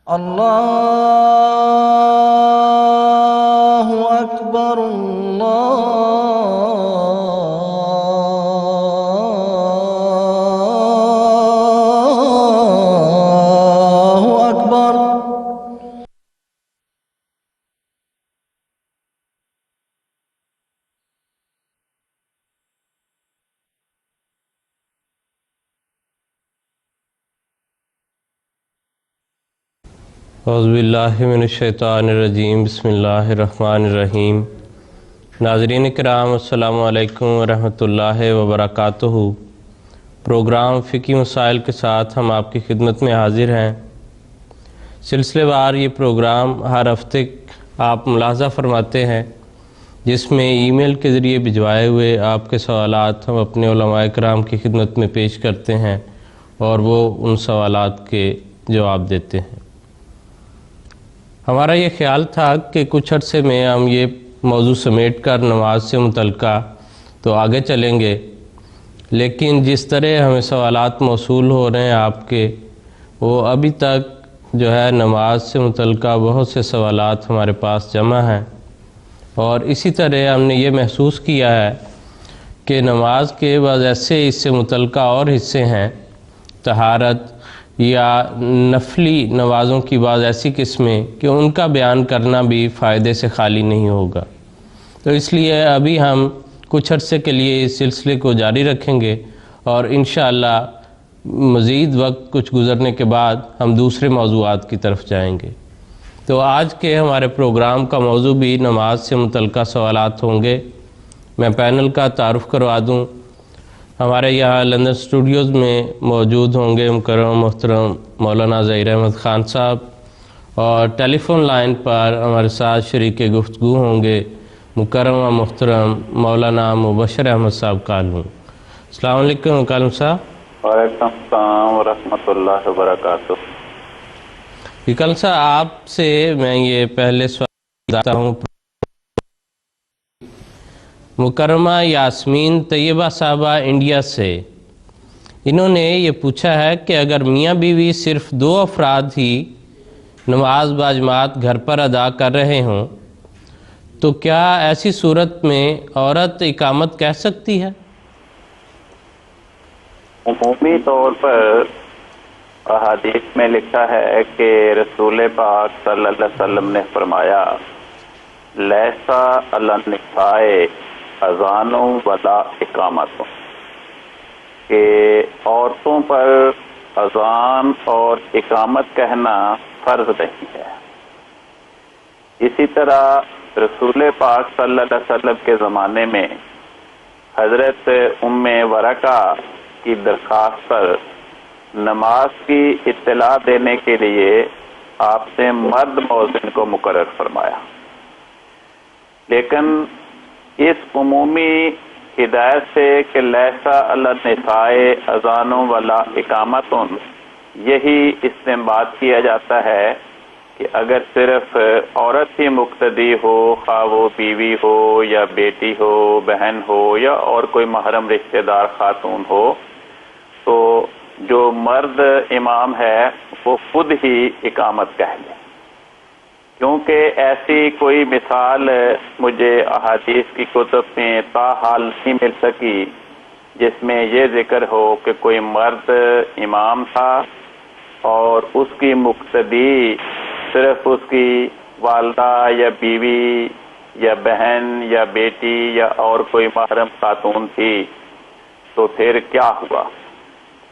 اللہ اکبر اللہ اکبر۔ اعوذ باللہ من الشیطان الرجیم، بسم اللہ الرحمن الرحیم۔ ناظرین کرام، السلام علیکم ورحمۃ اللہ وبرکاتہ۔ پروگرام فقہی مسائل کے ساتھ ہم آپ کی خدمت میں حاضر ہیں۔ سلسلے وار یہ پروگرام ہر ہفتے آپ ملاحظہ فرماتے ہیں، جس میں ای میل کے ذریعے بھجوائے ہوئے آپ کے سوالات ہم اپنے علماء کرام کی خدمت میں پیش کرتے ہیں اور وہ ان سوالات کے جواب دیتے ہیں۔ ہمارا یہ خیال تھا کہ کچھ عرصے میں ہم یہ موضوع سمیٹ کر نماز سے متعلقہ تو آگے چلیں گے، لیکن جس طرح ہمیں سوالات موصول ہو رہے ہیں آپ کے، وہ ابھی تک جو ہے نماز سے متعلقہ بہت سے سوالات ہمارے پاس جمع ہیں، اور اسی طرح ہم نے یہ محسوس کیا ہے کہ نماز کے بعض ایسے اس سے متعلقہ اور حصے ہیں، طہارت یا نفلی نمازوں کی بعض ایسی قسمیں کہ ان کا بیان کرنا بھی فائدے سے خالی نہیں ہوگا۔ تو اس لیے ابھی ہم کچھ عرصے کے لیے اس سلسلے کو جاری رکھیں گے، اور انشاءاللہ مزید وقت کچھ گزرنے کے بعد ہم دوسرے موضوعات کی طرف جائیں گے۔ تو آج کے ہمارے پروگرام کا موضوع بھی نماز سے متعلقہ سوالات ہوں گے۔ میں پینل کا تعارف کروا دوں۔ ہمارے یہاں لندن اسٹوڈیوز میں موجود ہوں گے مکرم محترم مولانا ظہیر احمد خان صاحب، اور ٹیلی فون لائن پر ہمارے ساتھ شریک گفتگو ہوں گے مکرم و محترم مولانا مبشر احمد صاحب کالوں۔ السلام علیکم کالوں صاحب۔ وعلیکم السلام ورحمۃ اللہ وبرکاتہ۔ کالوں صاحب، آپ سے میں یہ پہلے سوال کرتا ہوں، مکرمہ یاسمین طیبہ صاحبہ انڈیا سے، انہوں نے یہ پوچھا ہے کہ اگر میاں بیوی صرف 2 افراد ہی نماز باجماعت گھر پر ادا کر رہے ہوں تو کیا ایسی صورت میں عورت اقامت کہہ سکتی ہے؟ عمومی طور پر احادیث میں لکھا ہے کہ رسول پاک صلی اللہ علیہ وسلم نے فرمایا، لیسا علی النساء اذان ولا اقامت، کہ عورتوں پر اذان اور اقامت کہنا فرض نہیں ہے۔ اسی طرح رسول پاک صلی اللہ علیہ وسلم کے زمانے میں حضرت ام ورقہ کی درخواست پر نماز کی اطلاع دینے کے لیے آپ نے مرد مؤذن کو مقرر فرمایا، لیکن اس عمومی ہدایت سے کہ لیسا علی النساء اذان ولا اقامت، یہی استنباط کیا جاتا ہے کہ اگر صرف عورت ہی مقتدی ہو، خواہ وہ بیوی ہو یا بیٹی ہو، بہن ہو یا اور کوئی محرم رشتہ دار خاتون ہو، تو جو مرد امام ہے وہ خود ہی اقامت کہہ لے، کیونکہ ایسی کوئی مثال مجھے احادیث کی کتب میں تاحال نہیں مل سکی جس میں یہ ذکر ہو کہ کوئی مرد امام تھا اور اس کی مقتدی صرف اس کی والدہ یا بیوی یا بہن یا بیٹی یا اور کوئی محرم خاتون تھی، تو پھر کیا ہوا؟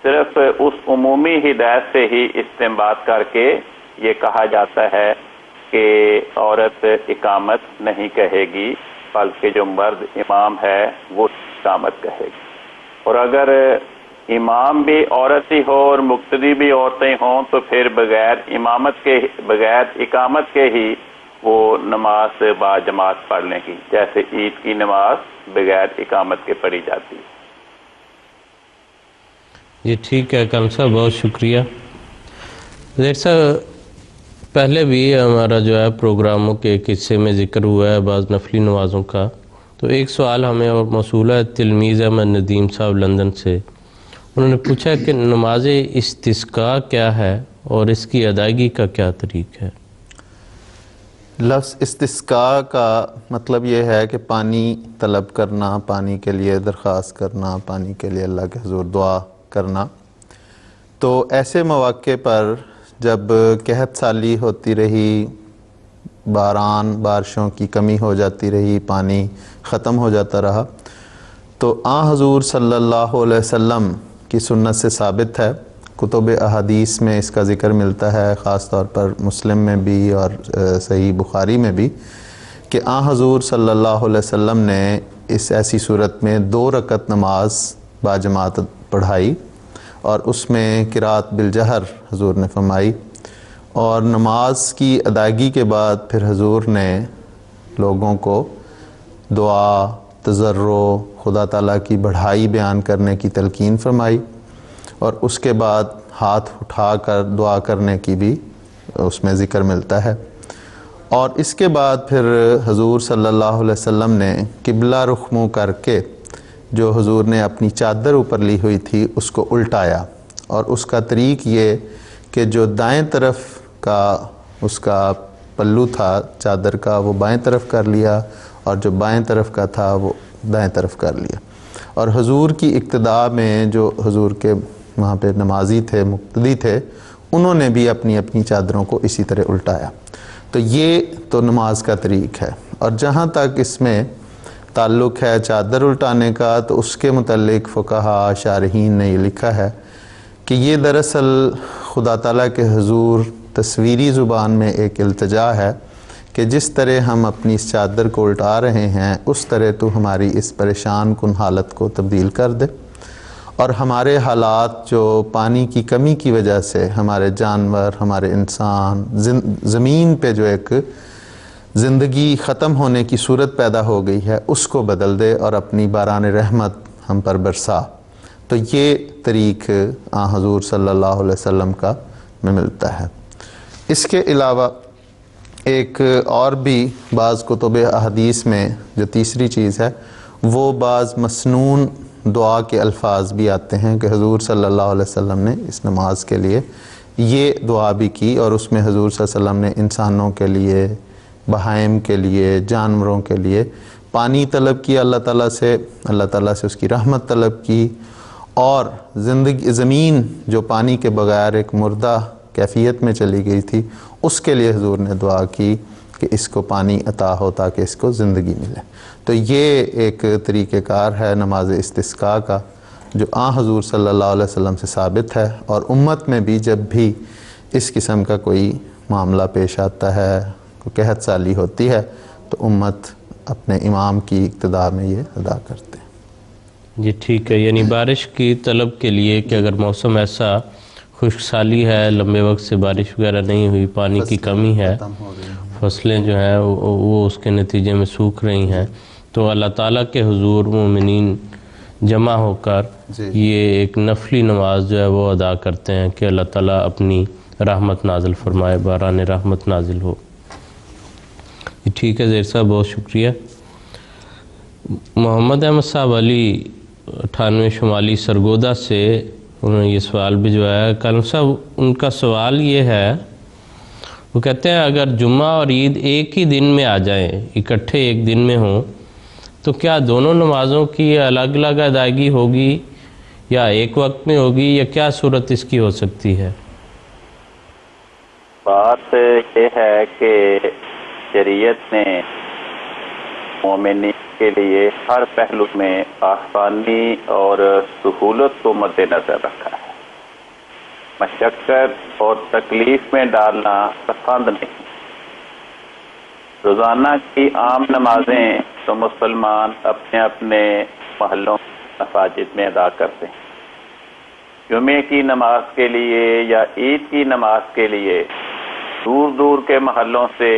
صرف اس عمومی ہدایت سے ہی استنباط کر کے یہ کہا جاتا ہے کہ عورت اقامت نہیں کہے گی، بلکہ جو مرد امام ہے وہ اقامت کہے گی۔ اور اگر امام بھی عورت ہی ہو اور مقتدی بھی عورتیں ہوں تو پھر بغیر اقامت کے ہی وہ نماز با جماعت پڑھ لیں گی، جیسے عید کی نماز بغیر اقامت کے پڑھی جاتی ہے۔ جی ٹھیک ہے کالوں صاحب، بہت شکریہ۔ ظہیر صاحب، پہلے بھی ہمارا جو ہے پروگراموں کے ایک حصے میں ذکر ہوا ہے بعض نفلی نمازوں کا، تو ایک سوال ہمیں اور موصول ہے تلمیذ احمد ندیم صاحب لندن سے۔ انہوں نے پوچھا کہ نماز استسقاء کیا ہے اور اس کی ادائیگی کا کیا طریقہ ہے؟ لفظ استسقاء کا مطلب یہ ہے کہ پانی طلب کرنا، پانی کے لیے درخواست کرنا، پانی کے لیے اللہ کے حضور دعا کرنا۔ تو ایسے مواقع پر جب قحط سالی ہوتی رہی، بارشوں کی کمی ہو جاتی رہی، پانی ختم ہو جاتا رہا، تو حضور صلی اللہ علیہ وسلم کی سنت سے ثابت ہے، کتب احادیث میں اس کا ذکر ملتا ہے، خاص طور پر مسلم میں بھی اور صحیح بخاری میں بھی، کہ حضور صلی اللہ علیہ وسلم نے اس ایسی صورت میں 2 رکعت نماز باجماعت پڑھائی، اور اس میں قرات بالجہر حضور نے فرمائی، اور نماز کی ادائیگی کے بعد پھر حضور نے لوگوں کو دعا، تضرع، خدا تعالیٰ کی بڑھائی بیان کرنے کی تلقین فرمائی، اور اس کے بعد ہاتھ اٹھا کر دعا کرنے کی بھی اس میں ذکر ملتا ہے۔ اور اس کے بعد پھر حضور صلی اللہ علیہ وسلم نے قبلہ رخ منہ کر کے جو حضور نے اپنی چادر اوپر لی ہوئی تھی اس کو الٹایا، اور اس کا طریق یہ کہ جو دائیں طرف کا اس کا پلو تھا چادر کا وہ بائیں طرف کر لیا، اور جو بائیں طرف کا تھا وہ دائیں طرف کر لیا، اور حضور کی اقتداء میں جو حضور کے وہاں پہ نمازی تھے، مقتدی تھے، انہوں نے بھی اپنی اپنی چادروں کو اسی طرح الٹایا۔ تو یہ تو نماز کا طریق ہے۔ اور جہاں تک اس میں تعلق ہے چادر الٹانے کا، تو اس کے متعلق فقہاء شارحین نے یہ لکھا ہے کہ یہ دراصل خدا تعالیٰ کے حضور تصویری زبان میں ایک التجا ہے کہ جس طرح ہم اپنی اس چادر کو الٹا رہے ہیں اس طرح تو ہماری اس پریشان کن حالت کو تبدیل کر دے، اور ہمارے حالات جو پانی کی کمی کی وجہ سے ہمارے جانور، ہمارے انسان، زمین پہ جو ایک زندگی ختم ہونے کی صورت پیدا ہو گئی ہے اس کو بدل دے اور اپنی باران رحمت ہم پر برسا۔ تو یہ طریق حضور صلی اللہ علیہ وسلم کا میں ملتا ہے۔ اس کے علاوہ ایک اور بھی بعض کتب احادیث میں جو تیسری چیز ہے وہ بعض مسنون دعا کے الفاظ بھی آتے ہیں کہ حضور صلی اللہ علیہ وسلم نے اس نماز کے لیے یہ دعا بھی کی، اور اس میں حضور صلی اللہ علیہ وسلم نے انسانوں کے لیے، بہائم کے لیے، جانوروں کے لیے پانی طلب کیا اللہ تعالیٰ سے اس کی رحمت طلب کی، اور زمین جو پانی کے بغیر ایک مردہ کیفیت میں چلی گئی تھی اس کے لیے حضور نے دعا کی کہ اس کو پانی عطا ہو تاکہ اس کو زندگی ملے۔ تو یہ ایک طریقہ کار ہے نماز استسقاء کا جو حضور صلی اللہ علیہ وسلم سے ثابت ہے، اور امت میں بھی جب بھی اس قسم کا کوئی معاملہ پیش آتا ہے، کوئی قحط سالی ہوتی ہے، تو امت اپنے امام کی اقتداء میں یہ ادا کرتے ہیں۔ جی ٹھیک ہے، یعنی بارش کی طلب کے لیے کہ اگر موسم ایسا خشک سالی ہے، لمبے وقت سے بارش وغیرہ نہیں ہوئی، پانی کی کمی ہے، فصلیں جو ہیں وہ اس کے نتیجے میں سوکھ رہی ہیں، تو اللہ تعالیٰ کے حضور مومنین جمع ہو کر یہ ایک نفلی نماز جو ہے وہ ادا کرتے ہیں کہ اللہ تعالیٰ اپنی رحمت نازل فرمائے، باران رحمت نازل ہو۔ ٹھیک ہے زیر صاحب، بہت شکریہ۔ محمد احمد صاحب علی 98 شمالی سرگودا سے انہوں نے یہ سوال بھجوایا۔ کالم صاحب ان کا سوال یہ ہے، وہ کہتے ہیں اگر جمعہ اور عید ایک ہی دن میں آ جائیں، اکٹھے ایک دن میں ہوں، تو کیا دونوں نمازوں کی الگ الگ ادائیگی ہوگی یا ایک وقت میں ہوگی، یا کیا صورت اس کی ہو سکتی ہے؟ بات یہ ہے کہ شریعت نے مومنین کے لیے ہر پہلو میں آسانی اور سہولت کو مد نظر رکھا ہے۔ مشقت اور تکلیف میں ڈالنا پسند نہیں۔ روزانہ کی عام نمازیں تو مسلمان اپنے اپنے محلوں مساجد میں ادا کرتے ہیں۔ جمعے کی نماز کے لیے یا عید کی نماز کے لیے دور دور کے محلوں سے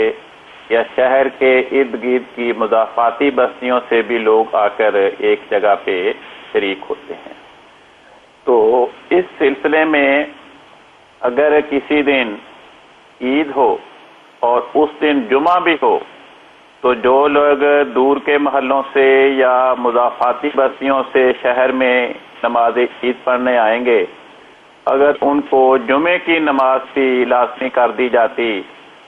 یا شہر کے ارد گرد کی مضافاتی بستیوں سے بھی لوگ آ کر ایک جگہ پہ شریک ہوتے ہیں۔ تو اس سلسلے میں اگر کسی دن عید ہو اور اس دن جمعہ بھی ہو تو جو لوگ دور کے محلوں سے یا مضافاتی بستیوں سے شہر میں نماز عید پڑھنے آئیں گے، اگر ان کو جمعے کی نماز بھی لازمی کر دی جاتی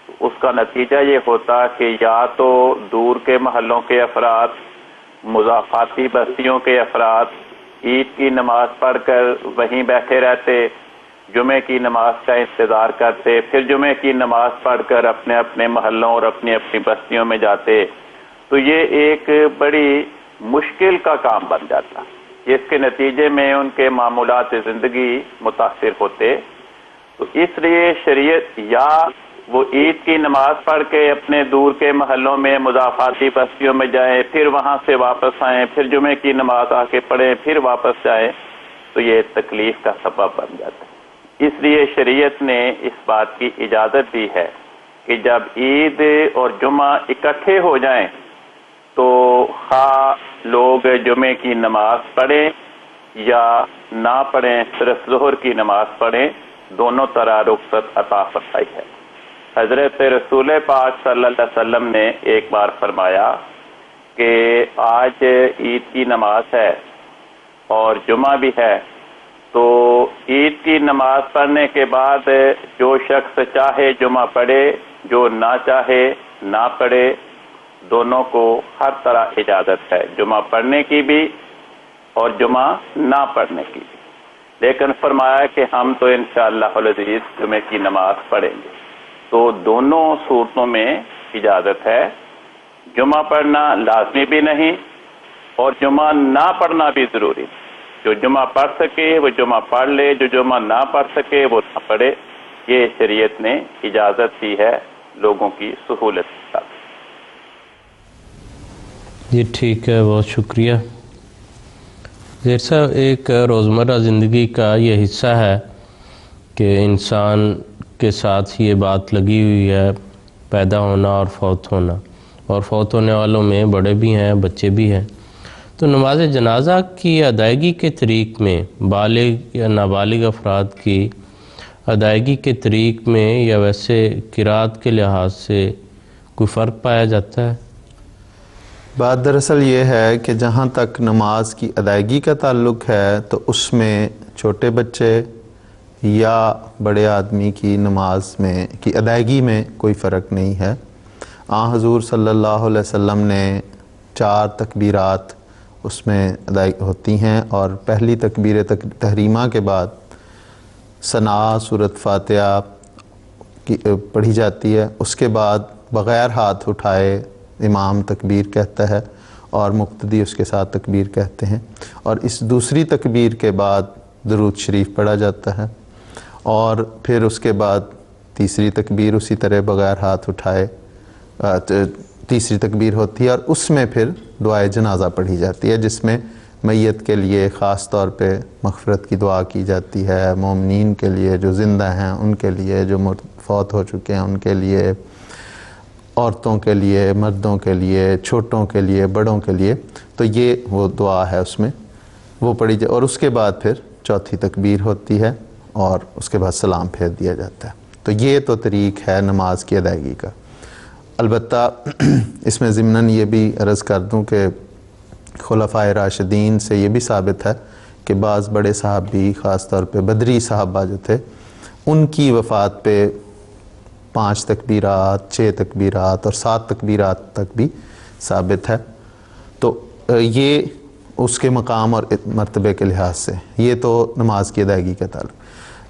تو اس کا نتیجہ یہ ہوتا کہ یا تو دور کے محلوں کے افراد، مضافاتی بستیوں کے افراد عید کی نماز پڑھ کر وہیں بیٹھے رہتے، جمعے کی نماز کا انتظار کرتے، پھر جمعے کی نماز پڑھ کر اپنے اپنے محلوں اور اپنی اپنی بستیوں میں جاتے، تو یہ ایک بڑی مشکل کا کام بن جاتا، جس کے نتیجے میں ان کے معمولات زندگی متاثر ہوتے۔ تو اس لیے شریعت یا وہ عید کی نماز پڑھ کے اپنے دور کے محلوں میں مضافاتی بستیوں میں جائیں، پھر وہاں سے واپس آئیں، پھر جمعے کی نماز آ کے پڑھیں، پھر واپس جائیں، تو یہ تکلیف کا سبب بن جاتا ہے۔ اس لیے شریعت نے اس بات کی اجازت دی ہے کہ جب عید اور جمعہ اکٹھے ہو جائیں تو خواہ لوگ جمعے کی نماز پڑھیں یا نہ پڑھیں، صرف ظہر کی نماز پڑھیں، دونوں طرح رخصت عطا فرمائی ہے۔ حضرت رسول پاک صلی اللہ علیہ وسلم نے ایک بار فرمایا کہ آج عید کی نماز ہے اور جمعہ بھی ہے، تو عید کی نماز پڑھنے کے بعد جو شخص چاہے جمعہ پڑھے، جو نہ چاہے نہ پڑھے، دونوں کو ہر طرح اجازت ہے، جمعہ پڑھنے کی بھی اور جمعہ نہ پڑھنے کی بھی۔ لیکن فرمایا کہ ہم تو انشاءاللہ العزیز جمعے کی نماز پڑھیں گے، تو دونوں صورتوں میں اجازت ہے، جمعہ پڑھنا لازمی بھی نہیں اور جمعہ نہ پڑھنا بھی ضروری نہیں۔ جو جمعہ پڑھ سکے وہ جمعہ پڑھ لے، جو جمعہ نہ پڑھ سکے وہ نہ پڑھے، یہ شریعت نے اجازت دی ہے لوگوں کی سہولت کے ساتھ۔ جی ٹھیک ہے، بہت شکریہ۔ زیر صاحب، ایک روزمرہ زندگی کا یہ حصہ ہے کہ انسان کے ساتھ یہ بات لگی ہوئی ہے، پیدا ہونا اور فوت ہونا، اور فوت ہونے والوں میں بڑے بھی ہیں، بچے بھی ہیں۔ تو نماز جنازہ کی ادائیگی کے طریق میں بالغ یا نابالغ افراد کی ادائیگی کے طریق میں یا ویسے قرات کے لحاظ سے کوئی فرق پایا جاتا ہے؟ بات دراصل یہ ہے کہ جہاں تک نماز کی ادائیگی کا تعلق ہے تو اس میں چھوٹے بچے یا بڑے آدمی کی نماز میں کی ادائیگی میں کوئی فرق نہیں ہے۔ حضور صلی اللہ علیہ وسلم نے 4 تکبیرات اس میں ادائی ہوتی ہیں، اور پہلی تکبیر تحریمہ کے بعد ثنا سورۃ فاتحہ کی پڑھی جاتی ہے، اس کے بعد بغیر ہاتھ اٹھائے امام تکبیر کہتا ہے اور مقتدی اس کے ساتھ تکبیر کہتے ہیں، اور اس دوسری تکبیر کے بعد درود شریف پڑھا جاتا ہے، اور پھر اس کے بعد تیسری تکبیر اسی طرح بغیر ہاتھ اٹھائے تیسری تکبیر ہوتی ہے، اور اس میں پھر دعائے جنازہ پڑھی جاتی ہے، جس میں میت کے لیے خاص طور پہ مغفرت کی دعا کی جاتی ہے، مومنین کے لیے جو زندہ ہیں ان کے لیے، جو فوت ہو چکے ہیں ان کے لیے، عورتوں کے لیے، مردوں کے لیے، چھوٹوں کے لیے، بڑوں کے لیے، تو یہ وہ دعا ہے اس میں وہ پڑھی جائے، اور اس کے بعد پھر چوتھی تکبیر ہوتی ہے اور اس کے بعد سلام پھیر دیا جاتا ہے۔ تو یہ تو طریق ہے نماز کی ادائیگی کا۔ البتہ اس میں ضمناً یہ بھی عرض کر دوں کہ خلفائے راشدین سے یہ بھی ثابت ہے کہ بعض بڑے صحابی، خاص طور پہ بدری صحابہ جو تھے، ان کی وفات پہ 5 تکبیرات، 6 تکبیرات اور 7 تکبیرات تک بھی ثابت ہے۔ تو یہ اس کے مقام اور مرتبے کے لحاظ سے یہ تو نماز کی ادائیگی کا تعلق۔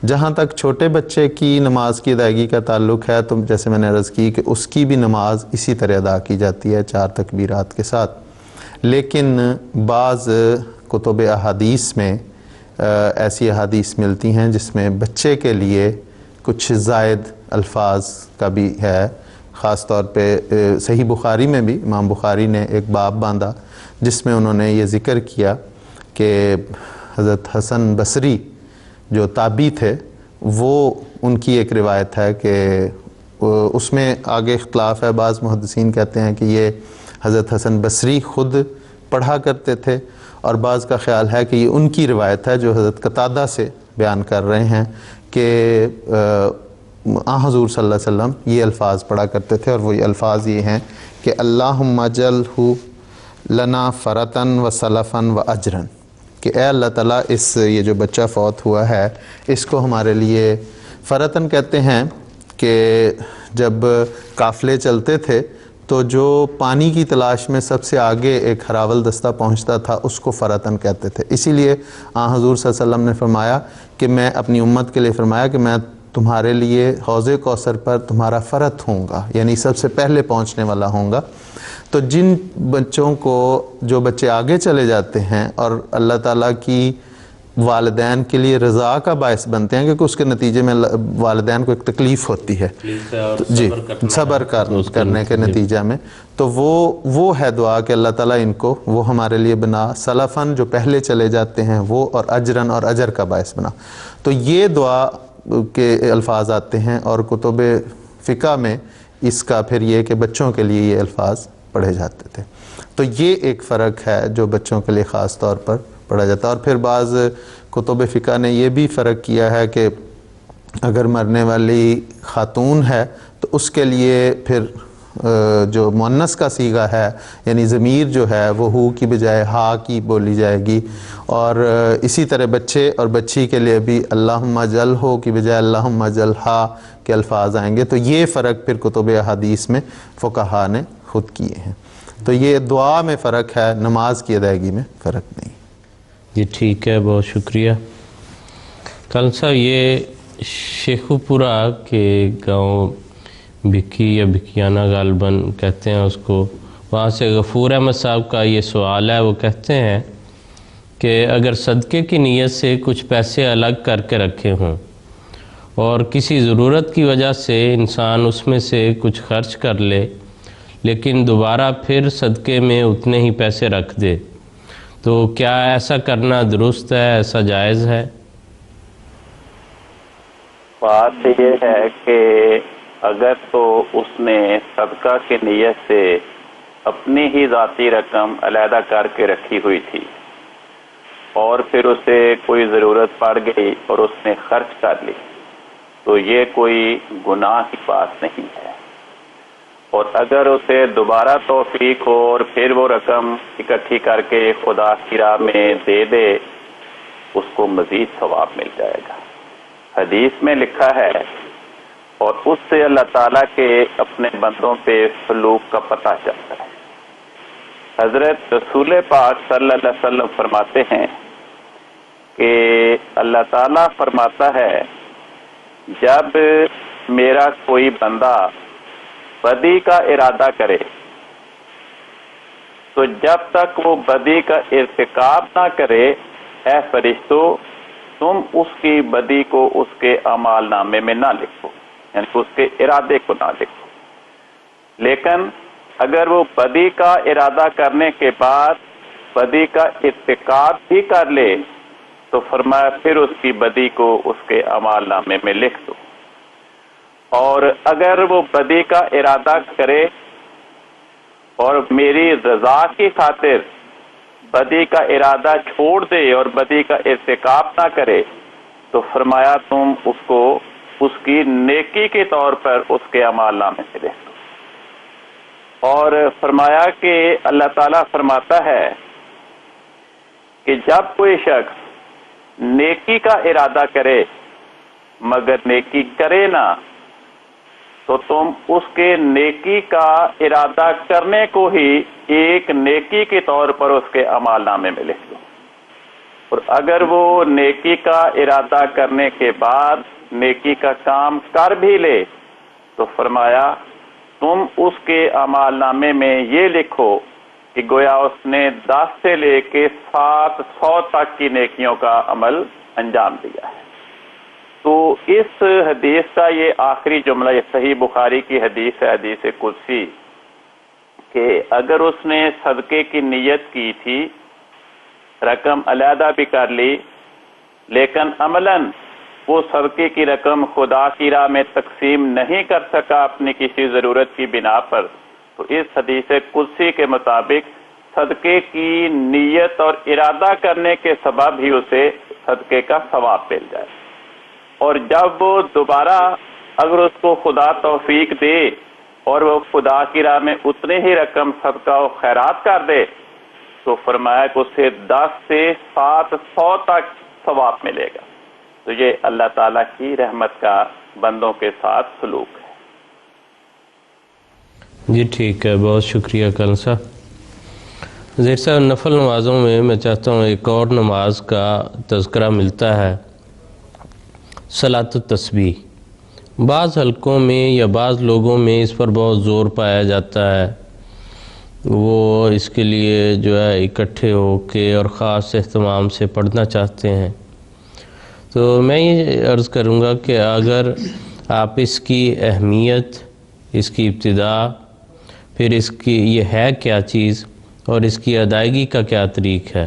جہاں تک چھوٹے بچے کی نماز کی ادائیگی کا تعلق ہے تو جیسے میں نے عرض کی کہ اس کی بھی نماز اسی طرح ادا کی جاتی ہے 4 تکبیرات کے ساتھ، لیکن بعض کتب احادیث میں ایسی احادیث ملتی ہیں جس میں بچے کے لیے کچھ زائد الفاظ کا بھی ہے۔ خاص طور پہ صحیح بخاری میں بھی امام بخاری نے ایک باب باندھا جس میں انہوں نے یہ ذکر کیا کہ حضرت حسن بصری جو تابعی تھے، وہ ان کی ایک روایت ہے کہ اس میں آگے اختلاف ہے، بعض محدثین کہتے ہیں کہ یہ حضرت حسن بصری خود پڑھا کرتے تھے، اور بعض کا خیال ہے کہ یہ ان کی روایت ہے جو حضرت قتادہ سے بیان کر رہے ہیں کہ حضور صلی اللہ علیہ وسلم یہ الفاظ پڑھا کرتے تھے، اور وہ الفاظ یہ ہیں کہ اللہم اجعلہ لنا فرطن و سلفن و اجرن، کہ اے اللہ تعالیٰ یہ جو بچہ فوت ہوا ہے اس کو ہمارے لیے فرتاً کہتے ہیں کہ جب قافلے چلتے تھے تو جو پانی کی تلاش میں سب سے آگے ایک ہراول دستہ پہنچتا تھا اس کو فرتاً کہتے تھے. اسی لیے حضور صلی اللہ علیہ وسلم نے فرمایا کہ میں اپنی امت کے لیے فرمایا کہ میں تمہارے لیے حوض کوثر پر تمہارا فرت ہوں گا، یعنی سب سے پہلے پہنچنے والا ہوں گا. تو جن بچوں کو جو بچے آگے چلے جاتے ہیں اور اللہ تعالیٰ کی والدین کے لیے رضا کا باعث بنتے ہیں کیونکہ اس کے نتیجے میں والدین کو ایک تکلیف ہوتی ہے جی صبر کرنے کے نتیجہ میں، تو وہ ہے دعا کہ اللہ تعالیٰ ان کو وہ ہمارے لیے بنا سلفاً جو پہلے چلے جاتے ہیں وہ، اور اجراً اور اجر کا باعث بنا. تو یہ دعا کے الفاظ آتے ہیں اور کتب فقہ میں اس کا پھر یہ کہ بچوں کے لیے یہ الفاظ پڑھے جاتے تھے. تو یہ ایک فرق ہے جو بچوں کے لیے خاص طور پر پڑھا جاتا ہے. اور پھر بعض کتب فقہ نے یہ بھی فرق کیا ہے کہ اگر مرنے والی خاتون ہے تو اس کے لیے پھر جو مؤنث کا صیغہ ہے یعنی ضمیر جو ہے وہ ہو کی بجائے ہا کی بولی جائے گی، اور اسی طرح بچے اور بچی کے لیے بھی اللہم اجل ہو کی بجائے اللہم اجل ہا کے الفاظ آئیں گے. تو یہ فرق پھر کتب احادیث میں فقہا نے خود کیے ہیں. تو یہ دعا میں فرق ہے، نماز کی ادائیگی میں فرق نہیں. جی ٹھیک ہے، بہت شکریہ. کل صاحب یہ شیخو پورہ کے گاؤں بھکی یا بھکیانہ غالباً کہتے ہیں اس کو، وہاں سے غفور احمد صاحب کا یہ سوال ہے. وہ کہتے ہیں کہ اگر صدقے کی نیت سے کچھ پیسے الگ کر کے رکھے ہوں اور کسی ضرورت کی وجہ سے انسان اس میں سے کچھ خرچ کر لے لیکن دوبارہ پھر صدقے میں اتنے ہی پیسے رکھ دے، تو کیا ایسا کرنا درست ہے، ایسا جائز ہے؟ بات یہ ہے کہ اگر تو اس نے صدقہ کی نیت سے اپنی ہی ذاتی رقم علیحدہ کر کے رکھی ہوئی تھی اور پھر اسے کوئی ضرورت پڑ گئی اور اس نے خرچ کر لی، تو یہ کوئی گناہ کی بات نہیں ہے. اور اگر اسے دوبارہ توفیق ہو اور پھر وہ رقم اکٹھی کر کے خدا کی راہ میں دے دے، اس کو مزید ثواب مل جائے گا. حدیث میں لکھا ہے اور اس سے اللہ تعالیٰ کے اپنے بندوں پہ سلوک کا پتہ چلتا ہے. حضرت رسول پاک صلی اللہ علیہ وسلم فرماتے ہیں کہ اللہ تعالیٰ فرماتا ہے جب میرا کوئی بندہ بدی کا ارادہ کرے تو جب تک وہ بدی کا ارتکاب نہ کرے، اے فرشتو تم اس کی بدی کو اس کے اعمال نامے میں نہ لکھو، یعنی اس کے ارادے کو نہ لکھو. لیکن اگر وہ بدی کا ارادہ کرنے کے بعد بدی کا ارتکاب بھی کر لے تو فرمایا پھر اس کی بدی کو اس کے اعمال نامے میں لکھ دو. اور اگر وہ بدی کا ارادہ کرے اور میری رضا کی خاطر بدی کا ارادہ چھوڑ دے اور بدی کا ارتکاب نہ کرے تو فرمایا تم اس کو اس کی نیکی کے طور پر اس کے اعمال نامے سے لکھ دو. اور فرمایا کہ اللہ تعالیٰ فرماتا ہے کہ جب کوئی شخص نیکی کا ارادہ کرے مگر نیکی کرے نہ تو تم اس کے نیکی کا ارادہ کرنے کو ہی ایک نیکی کے طور پر اس کے اعمال نامے میں لکھ دو. اور اگر وہ نیکی کا ارادہ کرنے کے بعد نیکی کا کام کر بھی لے تو فرمایا تم اس کے اعمال نامے میں یہ لکھو کہ گویا اس نے 10 سے لے کے 700 تک کی نیکیوں کا عمل انجام دیا ہے. تو اس حدیث کا یہ آخری جملہ، یہ صحیح بخاری کی حدیث ہے، حدیث قدسی، کہ اگر اس نے صدقے کی نیت کی تھی، رقم علیحدہ بھی کر لی، لیکن عملاً وہ صدقے کی رقم خدا کی راہ میں تقسیم نہیں کر سکا اپنی کسی ضرورت کی بنا پر، تو اس حدیث قدسی کے مطابق صدقے کی نیت اور ارادہ کرنے کے سبب ہی اسے صدقے کا ثواب مل جائے. اور جب وہ دوبارہ اگر اس کو خدا توفیق دے اور وہ خدا کی راہ میں اتنے ہی رقم صدقہ و خیرات کر دے تو فرمایا کہ اسے 10 سے 700 تک ثواب ملے گا. تو یہ اللہ تعالیٰ کی رحمت کا بندوں کے ساتھ سلوک ہے. جی ٹھیک ہے، بہت شکریہ کل صاحب. زیر صاحب نفل نمازوں میں چاہتا ہوں ایک اور نماز کا تذکرہ ملتا ہے، صلاۃ التسبیح. بعض حلقوں میں یا بعض لوگوں میں اس پر بہت زور پایا جاتا ہے، وہ اس کے لیے جو ہے اکٹھے ہو کے اور خاص اہتمام سے پڑھنا چاہتے ہیں. تو میں یہ عرض کروں گا کہ اگر آپ اس کی اہمیت، اس کی ابتدا، پھر اس کی یہ ہے کیا چیز اور اس کی ادائیگی کا کیا طریق ہے،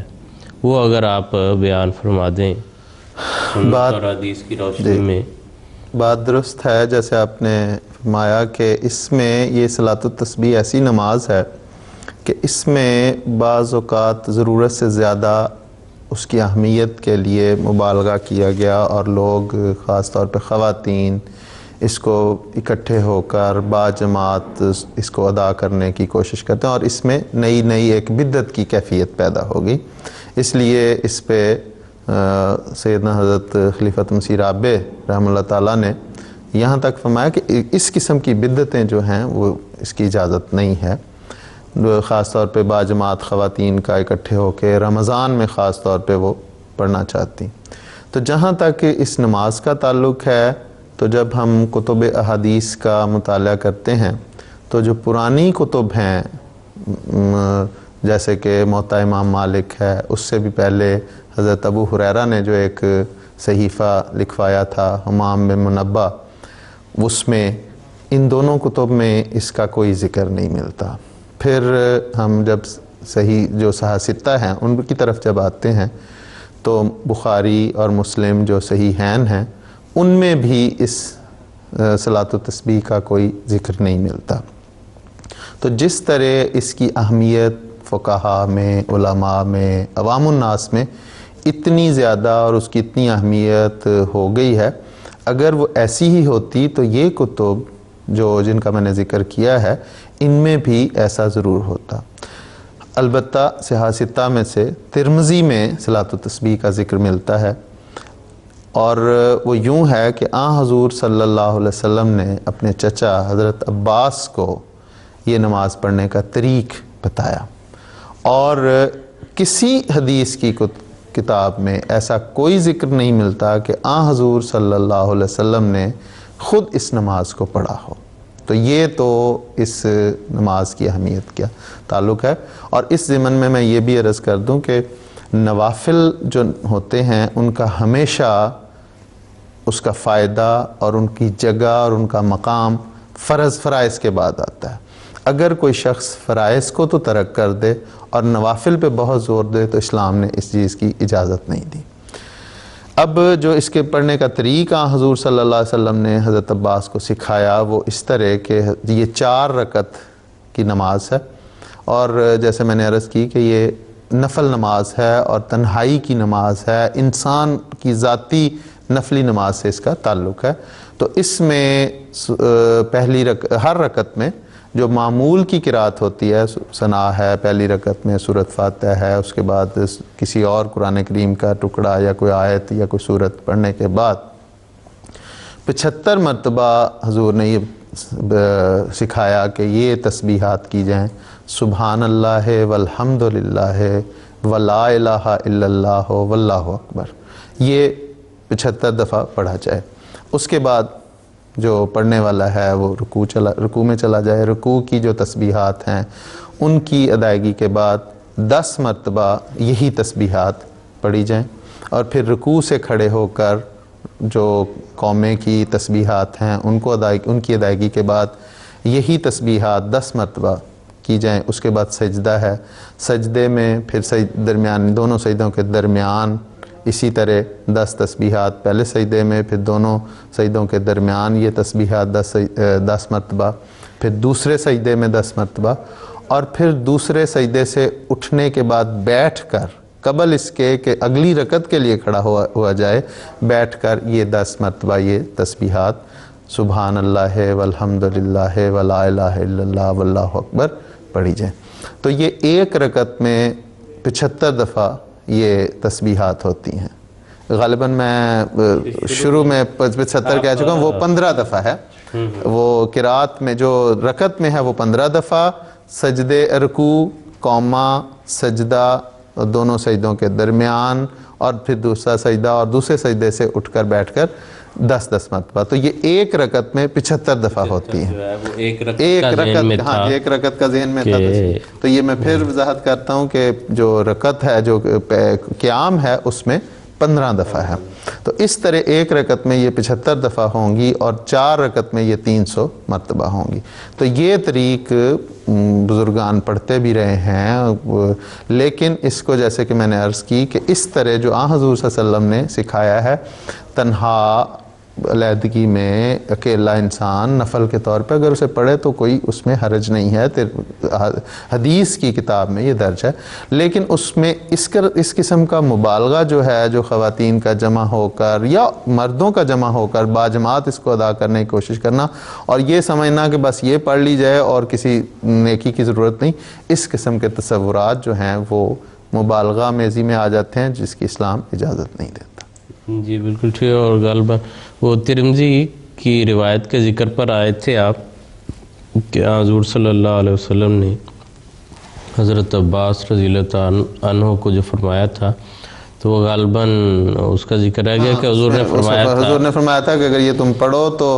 وہ اگر آپ بیان فرما دیں سنت اور حدیث کی روشنی میں. بات درست ہے، جیسے آپ نے فرمایا کہ اس میں یہ صلاۃ التسبیح ایسی نماز ہے کہ اس میں بعض اوقات ضرورت سے زیادہ اس کی اہمیت کے لیے مبالغہ کیا گیا، اور لوگ خاص طور پہ خواتین اس کو اکٹھے ہو کر باجماعت اس کو ادا کرنے کی کوشش کرتے ہیں، اور اس میں نئی ایک بدعت کی کیفیت پیدا ہوگی. اس لیے اس پہ سیدنا حضرت خلیفۃ مسیح رابع رحمہ اللہ تعالیٰ نے یہاں تک فرمایا کہ اس قسم کی بدعتیں جو ہیں وہ اس کی اجازت نہیں ہے، خاص طور پہ باجماعت خواتین کا اکٹھے ہو کے رمضان میں خاص طور پہ وہ پڑھنا چاہتی. تو جہاں تک اس نماز کا تعلق ہے، تو جب ہم کتب احادیث کا مطالعہ کرتے ہیں تو جو پرانی کتب ہیں جیسے کہ موطا امام مالک ہے، اس سے بھی پہلے حضرت ابو ہریرہ نے جو ایک صحیفہ لکھوایا تھا حمام بن منبہ، اس میں ان دونوں کتب میں اس کا کوئی ذکر نہیں ملتا. پھر ہم جب صحیح جو ستہ ہیں ان کی طرف جب آتے ہیں تو بخاری اور مسلم جو صحیحین ہیں ان میں بھی اس صلاۃ التسبیح کا کوئی ذکر نہیں ملتا. تو جس طرح اس کی اہمیت فقہا میں، علماء میں، عوام الناس میں اتنی زیادہ اور اس کی اتنی اہمیت ہو گئی ہے، اگر وہ ایسی ہی ہوتی تو یہ کتب جن کا میں نے ذکر کیا ہے ان میں بھی ایسا ضرور ہوتا. البتہ ستہ میں سے ترمذی میں صلاۃ التسبیح کا ذکر ملتا ہے، اور وہ یوں ہے کہ حضور صلی اللہ علیہ وسلم نے اپنے چچا حضرت عباس کو یہ نماز پڑھنے کا طریق بتایا، اور کسی حدیث کی کتاب میں ایسا کوئی ذکر نہیں ملتا کہ حضور صلی اللہ علیہ وسلم نے خود اس نماز کو پڑھا ہو. تو یہ تو اس نماز کی اہمیت کا تعلق ہے. اور اس ضمن میں یہ بھی عرض کر دوں کہ نوافل جو ہوتے ہیں ان کا ہمیشہ اس کا فائدہ اور ان کی جگہ اور ان کا مقام فرائض کے بعد آتا ہے. اگر کوئی شخص فرائض کو تو ترک کر دے اور نوافل پہ بہت زور دے تو اسلام نے اس چیز کی اجازت نہیں دی. اب جو اس کے پڑھنے کا طریقہ حضور صلی اللہ علیہ وسلم نے حضرت عباس کو سکھایا وہ اس طرح کہ یہ 4 رکعت کی نماز ہے، اور جیسے میں نے عرض کی کہ یہ نفل نماز ہے اور تنہائی کی نماز ہے، انسان کی ذاتی نفلی نماز سے اس کا تعلق ہے. تو اس میں ہر رکعت میں جو معمول کی قرات ہوتی ہے، ثنا ہے، پہلی رکعت میں سورۃ فاتحہ ہے، اس کے بعد کسی اور قرآن کریم کا ٹکڑا یا کوئی آیت یا کوئی سورت پڑھنے کے بعد 75 مرتبہ حضور نے یہ سکھایا کہ یہ تسبیحات کی جائیں، سبحان اللہ والحمد للہ ولا الہ الا اللہ واللہ اکبر، یہ 75 دفعہ پڑھا جائے. اس کے بعد جو پڑھنے والا ہے وہ رکوع میں چلا جائے. رکوع کی جو تسبیحات ہیں ان کی ادائیگی کے بعد 10 مرتبہ یہی تسبیحات پڑھی جائیں، اور پھر رکوع سے کھڑے ہو کر جو قومے کی تسبیحات ہیں ان کی ادائیگی کے بعد یہی تسبیحات 10 مرتبہ کی جائیں. اس کے بعد سجدہ ہے، سجدے میں پھر دونوں سجدوں کے درمیان اسی طرح 10 تسبیحات، پہلے سجدے میں پھر دونوں سجدوں کے درمیان یہ تسبیحات 10 مرتبہ، پھر دوسرے سجدے میں 10 مرتبہ، اور پھر دوسرے سجدے سے اٹھنے کے بعد بیٹھ کر قبل اس کے کہ اگلی رکعت کے لیے کھڑا ہوا جائے، بیٹھ کر یہ 10 مرتبہ یہ تسبیحات سبحان اللہ والحمد للہ ولا الہ الا اللہ واللہ اکبر پڑھی جائیں. تو یہ ایک رکعت میں 75 دفعہ یہ تسبیحات ہوتی ہیں. غالباً میں شروع میں 75 کہہ چکا ہوں، وہ 15 دفعہ ہے. وہ قرات میں جو رکعت میں ہے وہ 15 دفعہ، سجدے رکوع، قوما، سجدہ، دونوں سجدوں کے درمیان، اور پھر دوسرا سجدہ اور دوسرے سجدے سے اٹھ کر بیٹھ کر 10 مرتبہ. تو یہ ایک رکعت میں 75 دفعہ ہوتی ہیں. ایک رکعت، ہاں ایک رکعت کا ذہن میں تھا. تو یہ میں پھر وضاحت کرتا ہوں کہ جو رکعت ہے، جو قیام ہے، اس میں 15 دفعہ ہے. تو اس طرح ایک رکعت میں یہ 75 دفعہ ہوں گی اور 4 رکعت میں یہ 300 مرتبہ ہوں گی. تو یہ طریق بزرگان پڑھتے بھی رہے ہیں، لیکن اس کو جیسے کہ میں نے عرض کی کہ اس طرح جو حضور صلی اللہ علیہ وسلم نے سکھایا ہے، تنہا علیحدگی میں اکیلا انسان نفل کے طور پہ اگر اسے پڑھے تو کوئی اس میں حرج نہیں ہے. حدیث کی کتاب میں یہ درج ہے. لیکن اس میں اس قسم کا مبالغہ جو ہے، جو خواتین کا جمع ہو کر یا مردوں کا جمع ہو کر باجماعت اس کو ادا کرنے کی کوشش کرنا اور یہ سمجھنا کہ بس یہ پڑھ لی جائے اور کسی نیکی کی ضرورت نہیں، اس قسم کے تصورات جو ہیں وہ مبالغہ میزی میں آ جاتے ہیں، جس کی اسلام اجازت نہیں دیتا. جی بالکل ٹھیک. اور غالباً وہ ترمذی کی روایت کے ذکر پر آئے تھے آپ کہ حضور صلی اللہ علیہ وسلم نے حضرت عباس رضی اللہ عنہ کو جو فرمایا تھا، تو وہ غالباً اس کا ذکر ہے گیا کہ حضور نے فرمایا تھا کہ اگر یہ تم پڑھو تو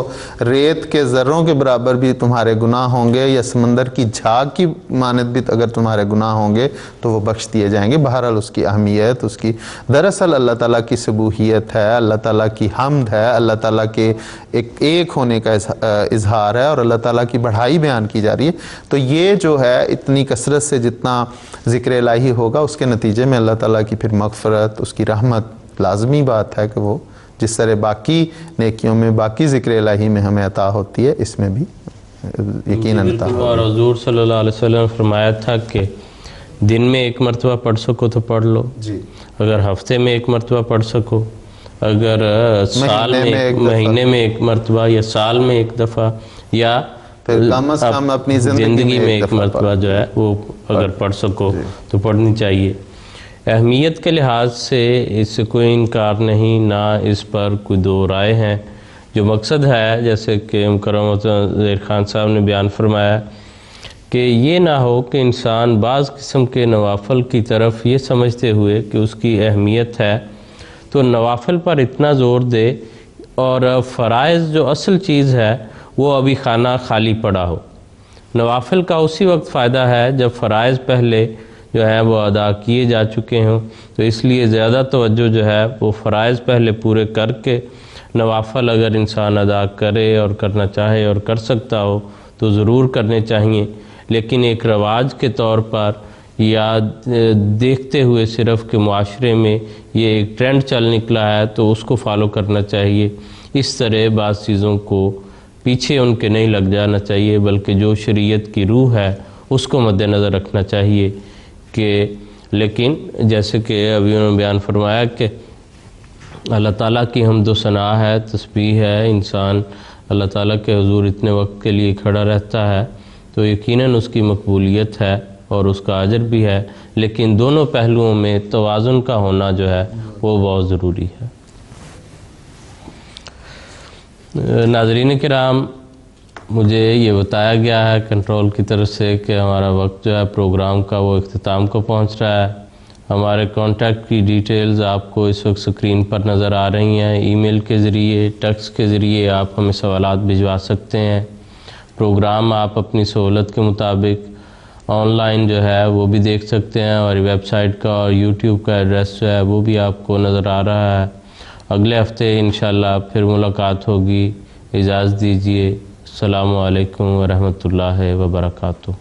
ریت کے ذروں کے برابر بھی تمہارے گناہ ہوں گے، یا سمندر کی جھاگ کی مانند بھی اگر تمہارے گناہ ہوں گے تو وہ بخش دیے جائیں گے. بہرحال اس کی اہمیت، اس کی دراصل اللہ تعالیٰ کی سبوحیت ہے، اللہ تعالیٰ کی حمد ہے، اللہ تعالیٰ کے ایک ہونے کا اظہار ہے، اور اللہ تعالیٰ کی بڑھائی بیان کی جا رہی ہے. تو یہ جو ہے اتنی کثرت سے جتنا ذکر الہی ہوگا، اس کے نتیجے میں اللہ تعالیٰ کی پھر مغفرت، اس کی رحمت لازمی بات ہے کہ وہ جس طرح باقی نیکیوں میں، باقی ذکر الہی میں ہمیں عطا ہوتی ہے، اس میں بھی یقیناً عطا ہوتی ہے. اور حضور صلی اللہ علیہ وسلم نے فرمایا تھا کہ دن میں ایک مرتبہ پڑھ سکو تو پڑھ لو، اگر ہفتے میں ایک مرتبہ پڑھ سکو، اگر سال میں مہینے میں ایک مرتبہ، یا سال میں ایک دفعہ، یا کم از کم اپنی زندگی میں ایک مرتبہ جو ہے وہ اگر پڑھ سکو تو پڑھنی چاہیے. اہمیت کے لحاظ سے اس سے کوئی انکار نہیں، نہ اس پر کوئی دو رائے ہیں. جو مقصد ہے، جیسے کہ مکرم زیر خان صاحب نے بیان فرمایا، کہ یہ نہ ہو کہ انسان بعض قسم کے نوافل کی طرف یہ سمجھتے ہوئے کہ اس کی اہمیت ہے تو نوافل پر اتنا زور دے، اور فرائض جو اصل چیز ہے وہ ابھی خانہ خالی پڑا ہو. نوافل کا اسی وقت فائدہ ہے جب فرائض پہلے جو ہے وہ ادا کیے جا چکے ہوں. تو اس لیے زیادہ توجہ جو ہے وہ فرائض پہلے پورے کر کے نوافل اگر انسان ادا کرے اور کرنا چاہے اور کر سکتا ہو تو ضرور کرنے چاہیے. لیکن ایک رواج کے طور پر یا دیکھتے ہوئے صرف کہ معاشرے میں یہ ایک ٹرینڈ چل نکلا ہے تو اس کو فالو کرنا چاہیے. اس طرح بعض چیزوں کو پیچھے ان کے نہیں لگ جانا چاہیے، بلکہ جو شریعت کی روح ہے اس کو مد نظر رکھنا چاہیے. کہ لیکن جیسے کہ ابھی انہوں نے بیان فرمایا کہ اللہ تعالیٰ کی حمد و ثنا ہے، تسبیح ہے، انسان اللہ تعالیٰ کے حضور اتنے وقت کے لیے کھڑا رہتا ہے تو یقیناً اس کی مقبولیت ہے اور اس کا اجر بھی ہے. لیکن دونوں پہلوؤں میں توازن کا ہونا جو ہے وہ بہت ضروری ہے. ناظرین کرام، مجھے یہ بتایا گیا ہے کنٹرول کی طرف سے کہ ہمارا وقت جو ہے پروگرام کا وہ اختتام کو پہنچ رہا ہے. ہمارے کانٹیکٹ کی ڈیٹیلز آپ کو اس وقت سکرین پر نظر آ رہی ہیں. ای میل کے ذریعے، ٹیکسٹ کے ذریعے آپ ہمیں سوالات بھجوا سکتے ہیں. پروگرام آپ اپنی سہولت کے مطابق آن لائن جو ہے وہ بھی دیکھ سکتے ہیں. ہماری ویب سائٹ کا اور یوٹیوب کا ایڈریس جو ہے وہ بھی آپ کو نظر آ رہا ہے. اگلے ہفتے انشاءاللہ پھر ملاقات ہوگی. اجازت دیجیے. السلام علیکم ورحمۃ اللہ وبرکاتہ.